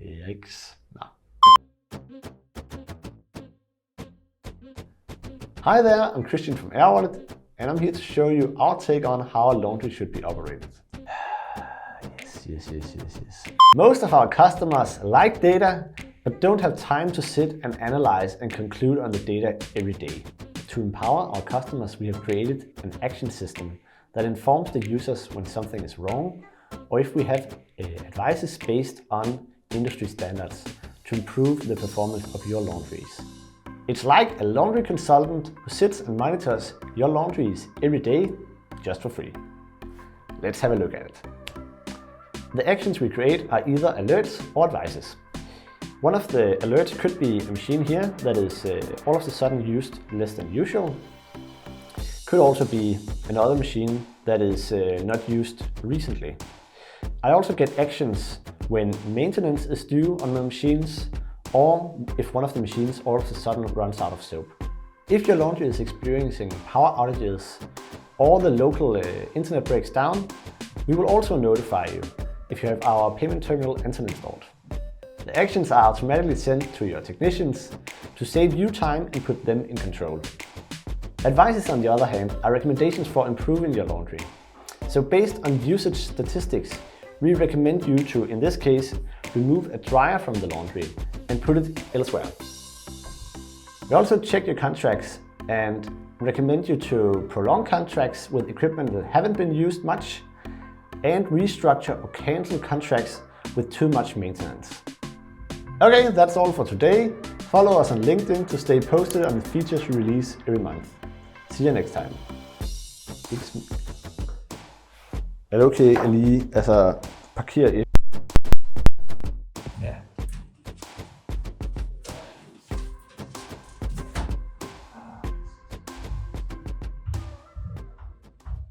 Yikes. No. Hi there, I'm Christian from Airwallet, and I'm here to show you our take on how a laundry should be operated. Yes. Most of our customers like data, but don't have time to sit and analyze and conclude on the data every day. To empower our customers, we have created an action system that informs the users when something is wrong, or if we have advices based on industry standards to improve the performance of your laundries. It's like a laundry consultant who sits and monitors your laundries every day just for free. Let's have a look at it. The actions we create are either alerts or advices. One of the alerts could be a machine here that is all of a sudden used less than usual. Could also be another machine that is not used recently. I also get actions when maintenance is due on the machines, or if one of the machines all of a sudden runs out of soap. If your laundry is experiencing power outages or the local internet breaks down, we will also notify you if you have our payment terminal Anton installed. The actions are automatically sent to your technicians to save you time and put them in control. Advices, on the other hand, are recommendations for improving your laundry. So based on usage statistics, we recommend you to, in this case, remove a dryer from the laundry and put it elsewhere. We also check your contracts and recommend you to prolong contracts with equipment that haven't been used much and restructure or cancel contracts with too much maintenance. Okay, that's all for today. Follow us on LinkedIn to stay posted on the features we release every month. See you next time. Er det okay at lige parkere et? Ja,